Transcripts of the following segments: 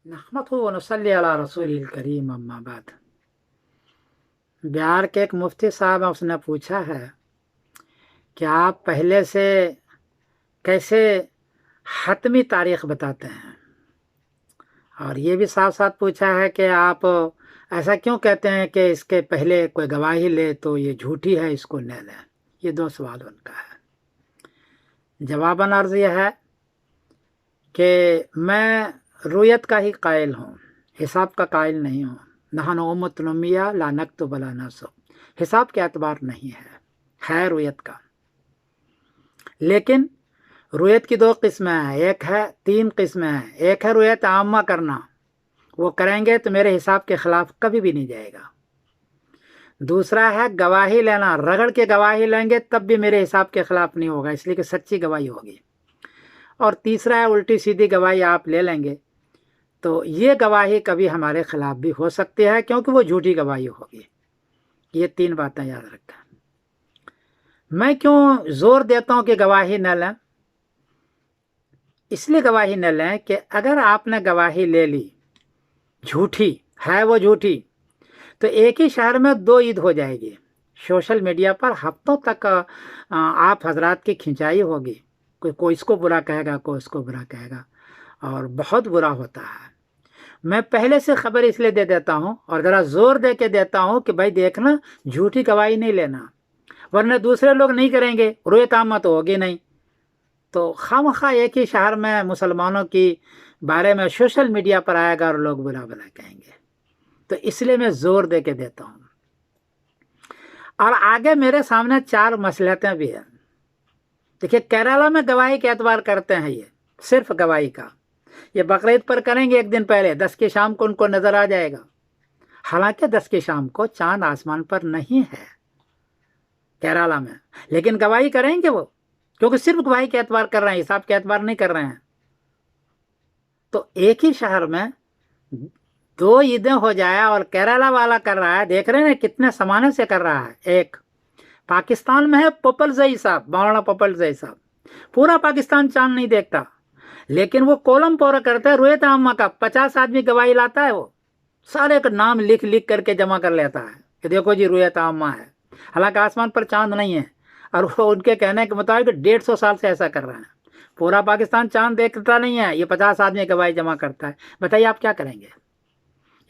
नहमदुहु व नसल्ली अला रसूलिल करीम अम्मा बाद। बिहार के एक मुफ्ती साहब हैं, उसने पूछा है कि आप पहले से कैसे हतमी तारीख बताते हैं, और ये भी साथ साथ पूछा है कि आप ऐसा क्यों कहते हैं कि इसके पहले कोई गवाही ले तो ये झूठी है, इसको न लें। ये दो सवाल उनका है। जवाबन अर्ज़ यह है कि मैं रुयत का ही कायल हूँ, हिसाब का कायल नहीं हूँ। नहनु उम्मतुन उम्मिया ला नक्तुब वला नहसब, हिसाब के एतबार नहीं है रुयत का। लेकिन रुयत की दो किस्में हैं, एक है तीन किस्में हैं। एक है रुयत आम्मा करना, वो करेंगे तो मेरे हिसाब के ख़िलाफ़ कभी भी नहीं जाएगा। दूसरा है गवाही लेना, रगड़ के गवाही लेंगे तब भी मेरे हिसाब के ख़िलाफ़ नहीं होगा, इसलिए कि सच्ची गवाही होगी। और तीसरा है उल्टी सीधी गवाही आप ले लेंगे तो ये गवाही कभी हमारे ख़िलाफ़ भी हो सकती है, क्योंकि वो झूठी गवाही होगी। ये तीन बातें याद रखें। मैं क्यों ज़ोर देता हूँ कि गवाही न लें? इसलिए गवाही न लें कि अगर आपने गवाही ले ली, झूठी है वो झूठी, तो एक ही शहर में दो ईद हो जाएगी। सोशल मीडिया पर हफ्तों तक आप हजरात की खिंचाई होगी, कोई इसको बुरा कहेगा, कोई इसको बुरा कहेगा, और बहुत बुरा होता है। मैं पहले से खबर इसलिए दे देता हूँ और ज़रा ज़ोर दे के देता हूँ कि भाई देखना, झूठी गवाही नहीं लेना, वरना दूसरे लोग नहीं करेंगे, रुयत आम्मा तो होगी नहीं। तो खामखा एक ही शहर में मुसलमानों की बारे में सोशल मीडिया पर आएगा और लोग बुरा बुरा कहेंगे। तो इसलिए मैं ज़ोर दे के देता हूँ। और आगे मेरे सामने चार मसलहतें भी हैं। देखिए, केरला में गवाही के एतबार करते हैं, ये सिर्फ गवाही का। ये बकरीद पर करेंगे एक दिन पहले, 10 की शाम को उनको नज़र आ जाएगा। हालांकि 10 की शाम को चांद आसमान पर नहीं है केरला में, लेकिन गवाही करेंगे वो, क्योंकि सिर्फ गवाही के एतबार कर रहे हैं, हिसाब के एतबार नहीं कर रहे हैं। तो एक ही शहर में दो ईदें हो जाए और केरला वाला कर रहा है, देख रहे हैं कितने समाने से कर रहा है। एक पाकिस्तान में है पोपलजई साहब, मौलाना पोपलजई साहब, पूरा पाकिस्तान चांद नहीं देखता, लेकिन वो कोलम पूरा करता है रुयत आम्मा का। 50 आदमी गवाही लाता है, वो सारे का नाम लिख लिख करके जमा कर लेता है कि देखो जी रुयत आम्मा है। हालांकि आसमान पर चांद नहीं है, और वो उनके कहने के मुताबिक 150 साल से ऐसा कर रहे हैं। पूरा पाकिस्तान चांद देखता नहीं है, ये 50 आदमी गवाही जमा करता है। बताइए आप क्या करेंगे?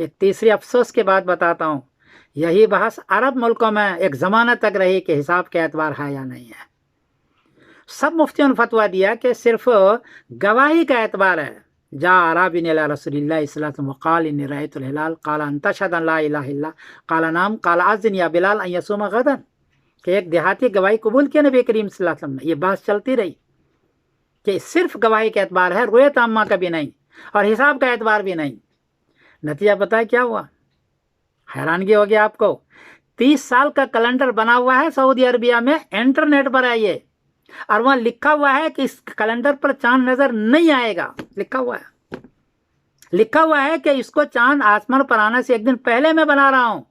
एक तीसरी अफसोस की बात बताता हूँ, यही बहस अरब मुल्कों में एक ज़माना तक रही कि हिसाब के एतबार है या नहीं है। सब मुफ्तियों ने फतवा दिया कि सिर्फ गवाही का एतबार है। जा अराबिन इला रसूलिल्लाह सल्लल्लाहु अलैहि वसल्लम क़ाल इन्नी रअयतुल हिलाल क़ाल अन तशहद अन ला इलाहा इल्लल्लाह क़ाल नाम क़ाल अज़्ज़िन या बिलाल अन यसूम गदन, कि एक देहाती गवाही कबूल किया नबी करीम सल्लल्लाहु अलैहि वसल्लम ने। ये बात चलती रही कि सिर्फ गवाही का एतबार है, रुयत आम्मा का भी नहीं और हिसाब का एतबार भी नहीं। नतीजा पता है क्या हुआ? हैरानगी होगी आपको। 30 साल का कैलेंडर बना हुआ है सऊदी अरबिया में, इंटरनेट पर है ये, और वहां लिखा हुआ है कि इस कैलेंडर पर चांद नजर नहीं आएगा। लिखा हुआ है कि इसको चांद आसमान पर आने से एक दिन पहले मैं बना रहा हूं।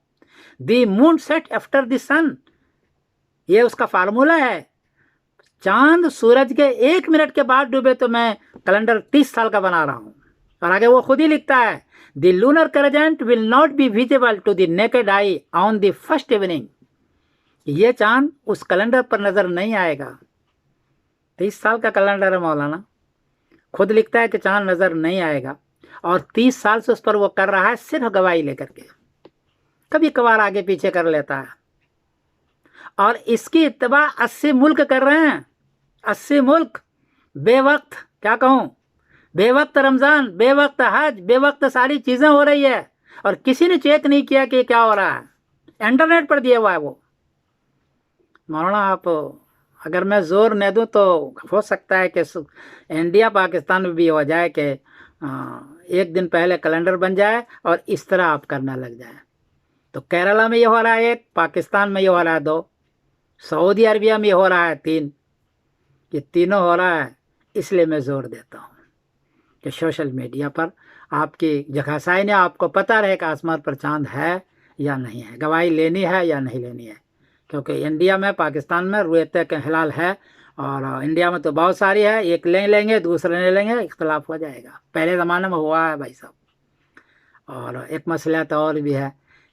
दी मून सेट आफ्टर द सन, ये उसका फार्मूला है। चांद सूरज के 1 मिनट के बाद डूबे तो मैं कैलेंडर 30 साल का बना रहा हूं। और आगे वो खुद ही लिखता है, the lunar crescent will not be visible to the naked eye on the first evening. ये चांद उस कैलेंडर पर नजर नहीं आएगा। 30 साल का कैलेंडर है मौलाना, खुद लिखता है कि चांद नजर नहीं आएगा, और 30 साल से उस पर वो कर रहा है सिर्फ गवाही लेकर के। कभी कभार आगे पीछे कर लेता है, और इसकी इत्तबा 80 मुल्क कर रहे हैं। 80 मुल्क बेवक्त, क्या कहूँ, बेवक्त रमज़ान, बेवक्त हज, बेवक्त सारी चीज़ें हो रही है, और किसी ने चेक नहीं किया कि क्या हो रहा है। इंटरनेट पर दिया हुआ है वो। मौलाना आप अगर मैं ज़ोर न दूँ तो हो सकता है कि इंडिया पाकिस्तान में भी हो जाए कि एक दिन पहले कैलेंडर बन जाए और इस तरह आप करना लग जाए। तो केरला में ये हो रहा है 1, पाकिस्तान में ये हो रहा है 2, सऊदी अरबिया में हो रहा है 3। ये तीनों हो रहा है। इसलिए मैं ज़ोर देता हूँ कि सोशल मीडिया पर आपकी जगहसाई ने आपको पता रहे कि आसमान पर चांद है या नहीं है, गवाही लेनी है या नहीं लेनी है। क्योंकि इंडिया में, पाकिस्तान में रुयत के हिलाल है, और इंडिया में तो बहुत सारी है। एक ले लेंगे, दूसरे नहीं लेंगे, इख्तलाफ हो जाएगा। पहले ज़माने में हुआ है भाई साहब। और एक मसला और भी है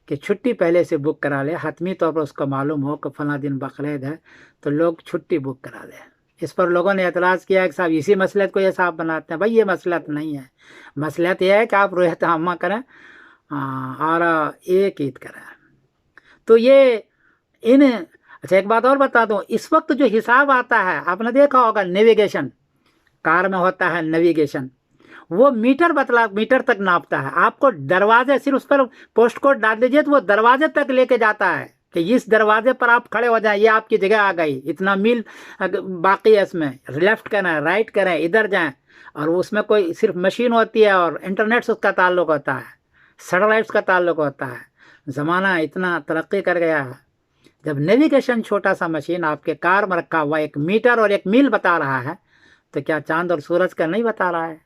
कि छुट्टी पहले से बुक करा ले, हतमी तौर पर उसको मालूम हो कि फला दिन बकरीद है तो लोग छुट्टी बुक करा लें। इस पर लोगों ने एतराज़ किया कि साहब इसी मसलत को ये साहब बनाते हैं। भाई ये मसलत नहीं है, मसलत ये है कि आप रुयत आमा करें और एक ईद करें। तो ये अच्छा एक बात और बता दूं, इस वक्त जो हिसाब आता है आपने देखा होगा, नेविगेशन कार में होता है नेविगेशन, वो मीटर तक नापता है। आपको दरवाजे सिर्फ उस पर पोस्ट कोड डाल दीजिए तो वो दरवाजे तक लेके जाता है कि इस दरवाजे पर आप खड़े हो जाएं, ये आपकी जगह आ गई, इतना मील बाकी है, इसमें लेफ्ट करें राइट करें इधर जाएं। और उसमें कोई सिर्फ मशीन होती है और इंटरनेट से उसका ताल्लुक होता है, सैटेलाइट्स का ताल्लुक होता है। ज़माना इतना तरक्की कर गया है, जब नेविगेशन छोटा सा मशीन आपके कार में रखा हुआ 1 मीटर और 1 मील बता रहा है, तो क्या चांद और सूरज का नहीं बता रहा है?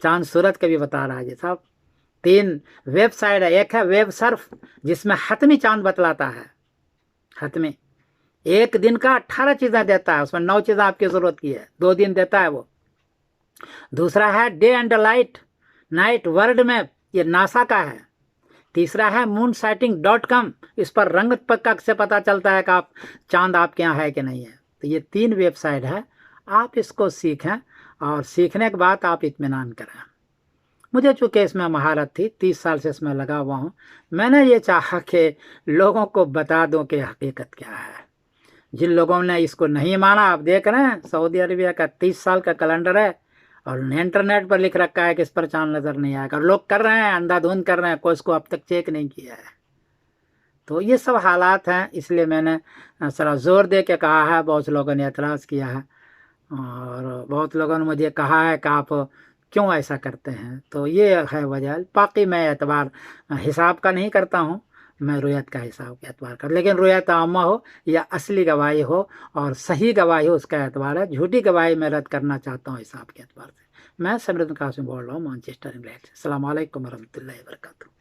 चांद सूरज का भी बता रहा है जी साहब। 3 वेबसाइट है, एक है वेब सर्फ जिसमें हतमी चांद बतलाता है, हतमी 1 दिन का 18 चीज़ें देता है, उसमें 9 चीज़ें आपकी ज़रूरत की है, 2 दिन देता है वो। दूसरा है day and night world map, ये नासा का है। तीसरा है moonsighting.com, इस पर रंग पक्का से पता चलता है कि आप चांद आपके यहाँ है कि नहीं है। तो ये 3 वेबसाइट है, आप इसको सीखें और सीखने के बाद आप इत्मीनान करें। मुझे चूँकि इसमें महारत थी, 30 साल से इसमें लगा हुआ हूँ, मैंने ये चाहा कि लोगों को बता दूं कि हकीकत क्या है। जिन लोगों ने इसको नहीं माना, आप देख रहे हैं सऊदी अरबिया का 30 साल का कैलेंडर है और इंटरनेट पर लिख रखा है कि इस पर चांद नज़र नहीं आएगा, और लोग कर रहे हैं, अंधाधुंध कर रहे हैं, कोई इसको अब तक चेक नहीं किया है। तो ये सब हालात हैं, इसलिए मैंने ज़रा ज़ोर दे के कहा है। बहुत लोगों ने एतराज़ किया है और बहुत लोगों ने मुझे कहा है कि आप क्यों ऐसा करते हैं। तो ये है वजह। बाकी मैं एतबार हिसाब का नहीं करता हूँ, मैं रुयत का हिसाब के एतबार कर, लेकिन रुयत आमा हो या असली गवाही हो और सही गवाही हो उसका एतबार है। झूठी गवाही मैं रद्द करना चाहता हूँ हिसाब के एतबार से। मैं समृद्ध कासिम बोल रहा हूँ, मैनचेस्टर इंग्लैंड से। अस्सलाम वालेकुम रहमतुल्लाहि व बरकातहू।